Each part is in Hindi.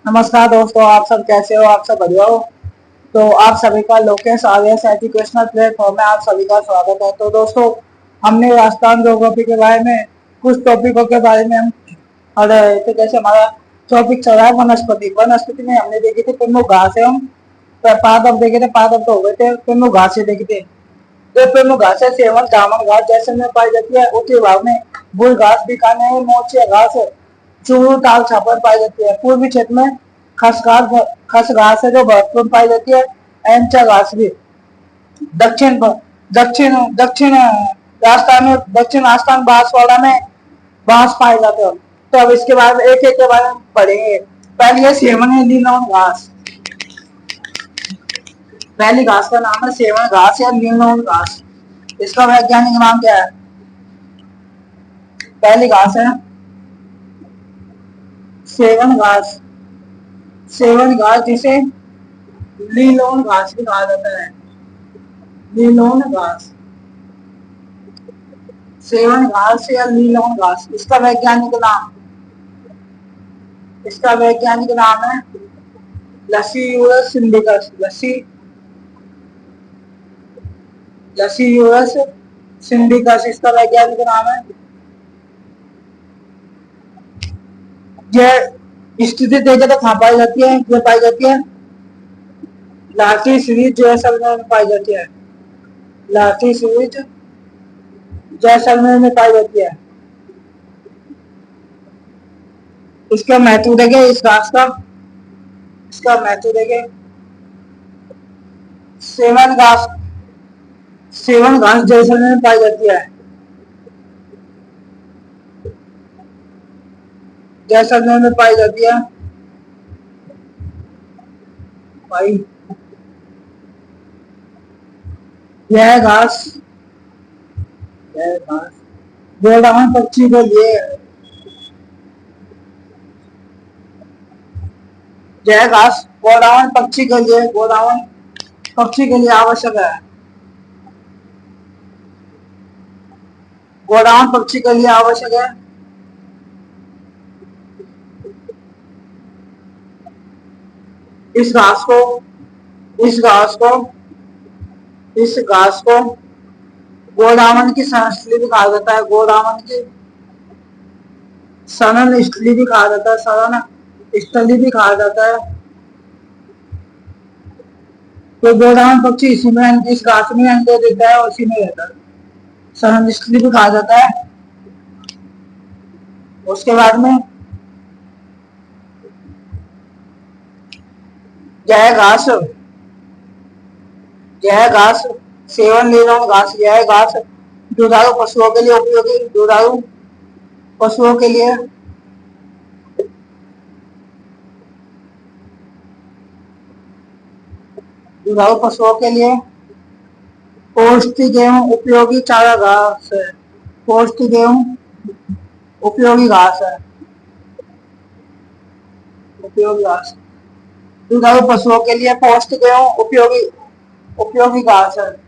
नमस्कार दोस्तों, आप सब कैसे हो? आप सब बढ़िया हो? तो आप सभी का लोकेश आर्यस एजुकेशनल प्लेटफॉर्म में आप सभी का स्वागत है। तो दोस्तों, हमने राजस्थान ज्योग्राफी के बारे में कुछ टॉपिकों के बारे में हम पढ़ रहे थे। जैसे हमारा टॉपिक चल रहा है वनस्पति। वनस्पति में हमने देखी थी प्रमुख घास एवं पादप देखे थे। पादप तो हो गए थे, प्रमुख घासें देखी थी। जो प्रमुख घासें सेवन दामन घास जैसलमेर पाई जाती है। उत्तरी भाग में बुल घास, बीकानेर, मोचिया घास, चूरू, ताल छापर पाई जाती है। पूर्वी क्षेत्र में खस घास है जो भरतपुर पाई जाती है। एंचा घास भी। दक्षिण दक्षिण दक्षिण राजस्थान में, दक्षिण राजस्थान बांसवाड़ा में बांस पाए जाते हैं। तो अब इसके बाद एक एक के बारे में पढ़ेंगे। पहली है सेवन नीलौन घास। पहली घास का नाम है सेवन घास या नीलौन घास। इसका वैज्ञानिक नाम क्या है? पहली घास है सेवन घास। सेवन घास जिसे नीलौन घास भी कहा जाता है। नीलौन घास, सेवन घास या नीलौन घास, इसका वैज्ञानिक नाम है लसीयूरस सिंडिकस। लसीयूरस सिंडिकस इसका वैज्ञानिक नाम है। यह स्थिति देखे तो कहाँ पाई जाती है? ये पाई जाती है लाठी सीरीज जैसलमेर में पाई जाती है। लाठी सीरीज जैसलमेर में पाई जाती है। इसका महत्व देखे, इस घास का, इसका महत्व देखे। सेवन घास, सेवन घास जैसलमेर में पाई जाती है। जैसलमेर में पाई जाती है भाई। यह घास गोडाउन पक्षी के लिए, यह घास गोडाउन पक्षी के लिए, गोडाउन पक्षी के लिए आवश्यक है। गोडाउन पक्षी के लिए आवश्यक है। इस घास को इस घास को इस घास को गोडाउन की सनस्थली भी कहा जाता है। गोडाउन की सनन स्थली भी कहा जाता है। सनन स्थली भी कहा जाता है। तो गोडाउन पक्षी इसी में, इस घास में अंडे देता है और इसी में रहता है। सनन स्थली भी कहा जाता है। उसके बाद में यह घास यह घास सेवन नीलौन घास, यह घास दुधारू पशुओं के लिए उपयोगी, दुधारू पशुओं के लिए दुधारू पशुओं के लिए पौष्टिक एवं उपयोगी चारा घास है। पौष्टिक एवं उपयोगी घास है। उपयोगी घास दुधारू पशुओं के लिए पौष्टिक एवं उपयोगी उपयोगी घास है।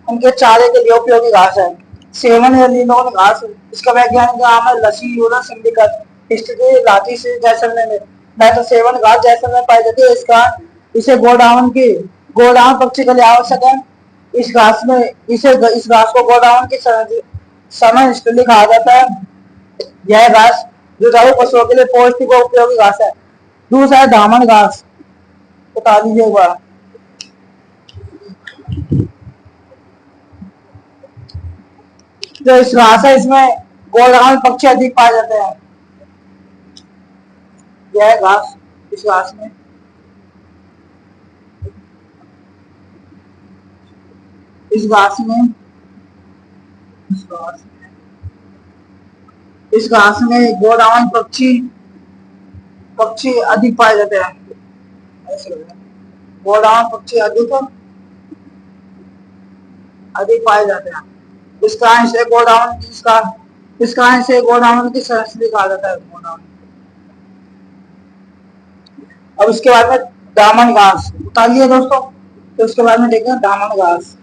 उनके चारे के लिए उपयोगी घास है। सेवन या नीलौन घास, इसका वैज्ञानिक नाम है लसीयूरस इंडिकस। स्थिति लाठी से जैसलमेर में। मैं तो सेवन घास जैसलमेर पाई जाती है। इसका इसे गोडाउन पक्षी के लिए आवश्यक है। इस घास को गोडाउन की समय स्थली कहा जाता है। यह घास दुधारू पशुओं के लिए पौष्टिक और उपयोगी घास है। दूसरा है दामन घास, बता दीजिए एक बार। जो इस घास है, इसमें गोडाउन पक्षी अधिक पाए जाते हैं। यह घास, इस घास में इस घास में इस घास में गोडाउन पक्षी पक्षी अधिक पाए जाते हैं। गोडाउन पक्षी अधिक पाए जाते हैं। इस कारण से गोडाउन की सनस्थली कहा जाता है। गोडाउन। अब इसके बाद में दामन घास बता दिए दोस्तों। तो इसके बाद में देखते हैं दामन घास।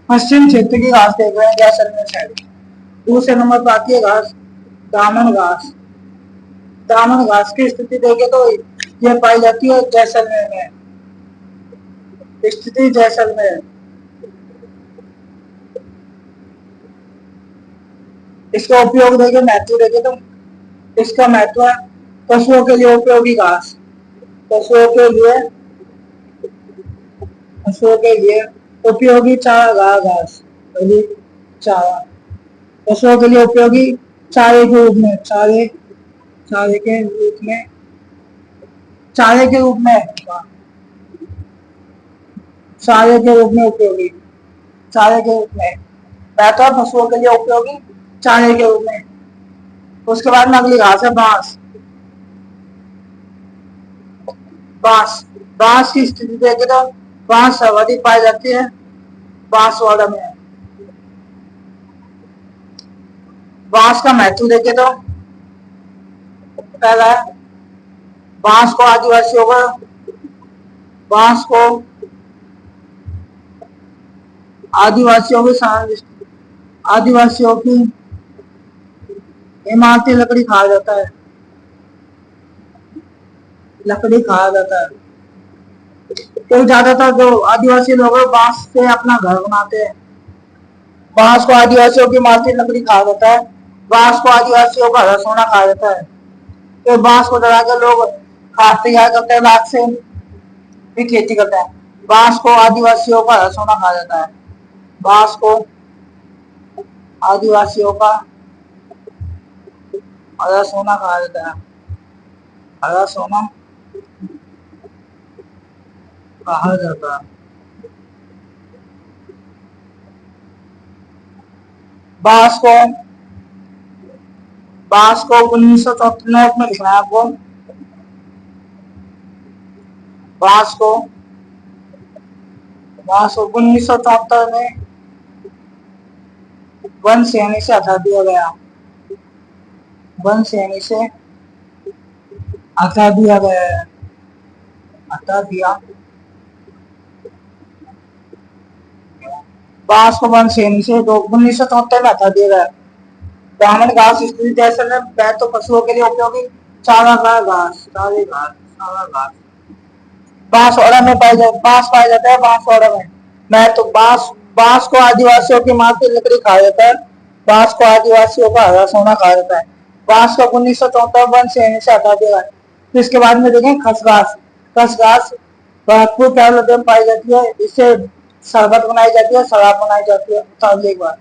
पश्चिम क्षेत्र की घास देख रहे हैं जैसलमेर साइड। दूसरे नंबर पर आती है घास दामन घास। दामन घास की स्थिति देखे तो ये पाई जाती है जैसलमेर में, स्थिति जैसलमेर। इसका उपयोग देखे, महत्व देखे तो इसका महत्व है पशुओं के लिए उपयोगी घास, पशुओं के लिए, पशुओं के लिए उपयोगी चारा घास, चारा, पशुओं के लिए उपयोगी चारे के रूप में, चारे के रूप में, चारे के रूप में, चारे के रूप में उपयोगी, चारे के रूप में रहता है, पशुओं के लिए उपयोगी चारे के रूप में। उसके बाद में अगली घास है बांस। बांस, बांस की स्थिति देखे तो बांस सर्वाधिक पाई जाती है बांसवाड़ा में। बांस का महत्व देखे तो पहला है बांस को आदिवासियों का, बांस को आदिवासियों की आदिवासियों की इमारती लकड़ी खाया जाता है, लकड़ी खाया जाता है। तो ज्यादातर जो आदिवासी लोग हैं बांस से अपना घर बनाते हैं। बांस को आदिवासियों की इमारती लकड़ी खाया जाता है, बांस को आदिवासियों का रसोना खाया जाता है। तो बांस को जलाकर लोग खाद तैयार करते हैं, राख से भी खेती करते हैं। बांस को आदिवासियों का रसोना खाया जाता है, बांस को आदिवासियों का हरा सोना खाया जाता है, हरा सोना कहा जाता है। बांस को, बांस को 1994 में लिखना है आपको। बांस को, बांस को 1974 में वन श्रेणी से हटा दिया गया, वन श्रेणी से हटा दिया गया है, हटा दिया। बांस को वन श्रेणी से 1974 में हटा दिया गया। ब्राह्मण घास स्थिति जैसे में तो पशुओं के लिए उपयोगी चारा घास, चारे घास, चारा घास। बांसवाड़ा में पाया जाता, बांस पाया जाता है बांसवाड़ा में। मैं तो बांस, बांस को आदिवासियों की माटी लकड़ी खाया जाता है, बांस को आदिवासियों का हरा सोना खाया जाता है। बांस को 1974 वन श्रेणी से हटा दिया है। फिर इसके बाद में देखें खसघास। खसघास भरतपुर केरल में पाई जाती है, इससे शरबत बनाई जाती है, शराब बनाई जाती है। उतार एक बार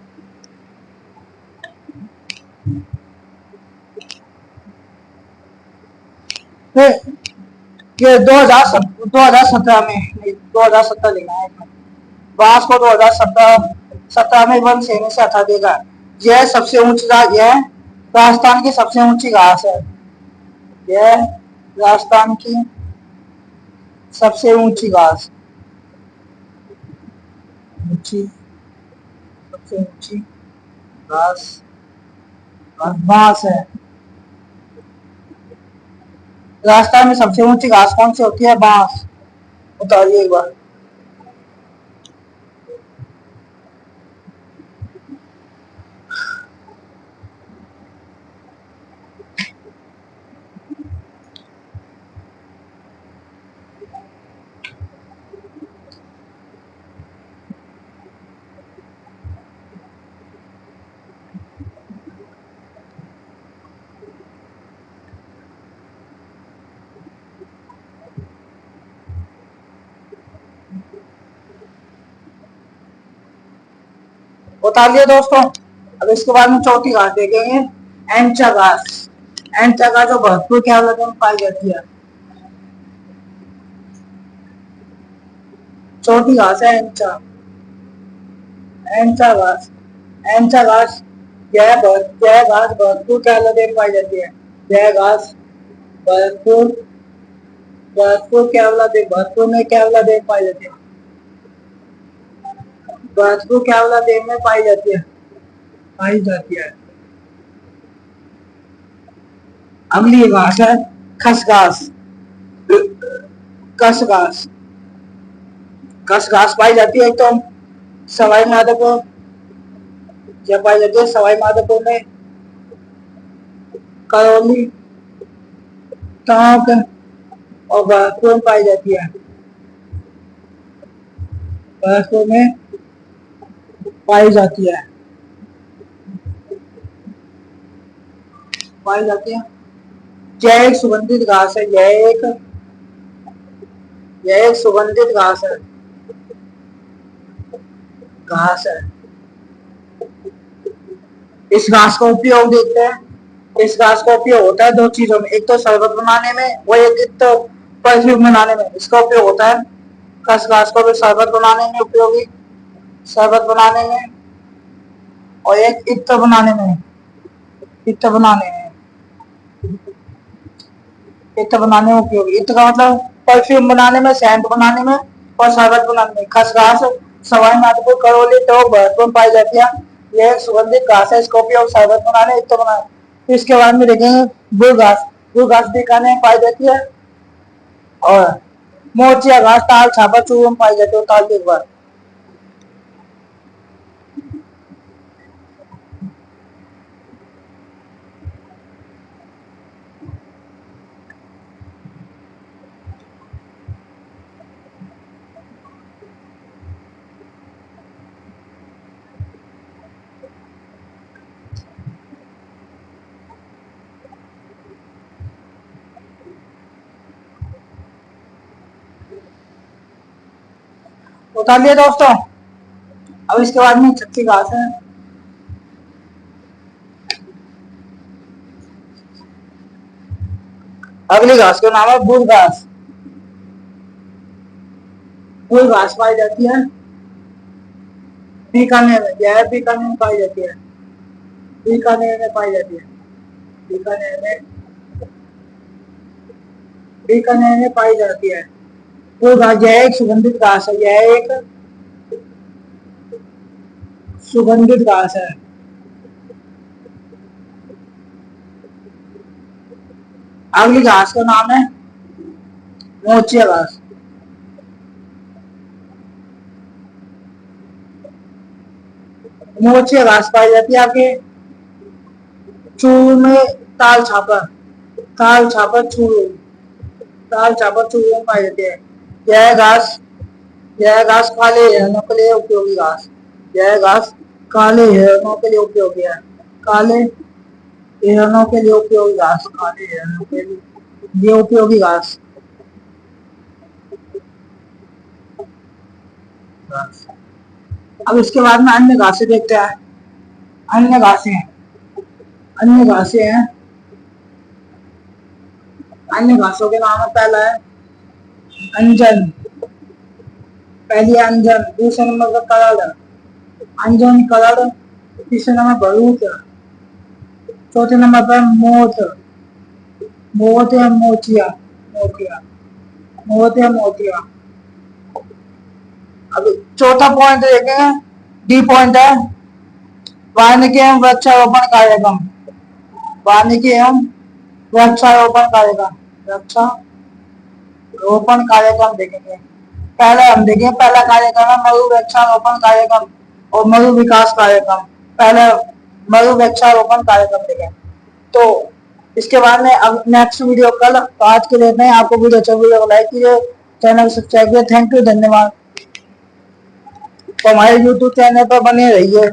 ये 2017 में, 2017 लिखा है बांस को 2017 में वन श्रेणी से हटा देगा। यह सबसे ऊंची घास, यह राजस्थान की सबसे ऊंची घास है, यह राजस्थान की सबसे ऊंची घास, ऊंची, सबसे ऊंची घास बांस है। राजस्थान में सबसे ऊंची घास कौन सी होती है? बांस। बताइए एक बार। बता लिया दोस्तों। अब इसके बाद में चौथी घास देखेंगे, एंचा घास। एंचा घास जो भरतपुर केरल में पाई जाती है। चौथी घास है एंचा, एंचा घास। एंचा घास, यह घास भरतपुर केरल में पाई जाती है। यह घास भरतपुर, भरतपुर केरला देव, भरतपुर में केरला देव पाई जाती है, भरतपुर केरला देव में पाई जाती है, पाई जाती है। अगली घास है खसघास। खसघास, खसघास पाई जाती है तो सवाई माधोपुर यह पाई जाती है सवाई माधोपुर में, करौली, टोंक और भरतपुर में पाई जाती है। भरतपुर में पाई जाती है, पाई जाती है। यह एक सुगंधित घास है, यह एक सुगंधित घास है, घास है। इस घास का उपयोग देखते हैं। इस घास का उपयोग होता है दो चीजों में, एक तो शरबत बनाने में, वो एक तो परफ्यूम बनाने में इसका उपयोग होता है। खस घास को भी शरबत बनाने में उपयोगी, शरबत बनाने में, और एक इत्र बनाने में, इत्र बनाने में, इत्र बनाने में उपयोगी। इत्र का मतलब परफ्यूम बनाने में, सेंट बनाने में और शरबत बनाने में। खस घास सवाई माधोपुर, करौली, टोंक, भरतपुर में पाई जाती है। यह सुगंधित घास है, इसका उपयोग शरबत बनाने, इत्र बनाने। तो इसके बाद में देखेंगे गुड़ घास। गुड़ घास बीकानेर में पाई जाती है, और मोचिया घास ताल छापा चूरू में पाई जाती है। ताल के बाद उतार लिया दोस्तों। अब इसके बाद में छत्ती घास है। अगली घास का नाम है बुल घास। बुल घास पाई जाती है बीकानेर में, यह बीकानेर में पाई जाती है, बीकानेर में पाई जाती है, बीकानेर में, बीकानेर में पाई जाती है। बुल घास यह एक सुगंधित घास है, यह एक सुगंधित घास है। अगली घास का नाम है मोचिया घास। मोचिया घास पाई जाती है आपके चूरू में, ताल छापर, ताल छापर चूरू, ताल छापर चूरू में पाई जाती है। यह घास, यह घास काले हिरणों के लिए उपयोगी घास, यह घास काले हिरणों के लिए उपयोगी है, काले हिरणों के लिए उपयोगी घास, काले हिरणों के लिए उपयोगी घास। अब इसके बाद में अन्य घासें देखते हैं। अन्य घासें, अन्य घासें हैं। अन्य घासों के नाम है, पहला है अंजन, पहली अंजन, दूसरे नंबर पर करड़, अंजन करड़, तीसरे नंबर पर भरूच, चौथे नंबर पर मोत, मोत या मोचिया, मोतिया, मोत या मोतिया। अब चौथा पॉइंट देखेंगे, डी पॉइंट है वानिकी एवं वृक्षारोपण कार्यक्रम, वानिकी एवं वृक्षारोपण कार्यक्रम, वृक्षारोपण कार्यक्रम देखेंगे। पहला हम देखेंगे, पहला कार्यक्रम है मरु वृक्षारोपण कार्यक्रम और मरु विकास कार्यक्रम। पहला मरु वृक्षारोपण कार्यक्रम देखें। तो इसके बाद में अब नेक्स्ट वीडियो कल। तो आज के लिए नहीं, आपको वीडियो अच्छा वीडियो को लाइक कीजिए, चैनल को सब्सक्राइब कीजिए। थैंक यू, धन्यवाद। तो हमारे यूट्यूब चैनल पर बने रहिए।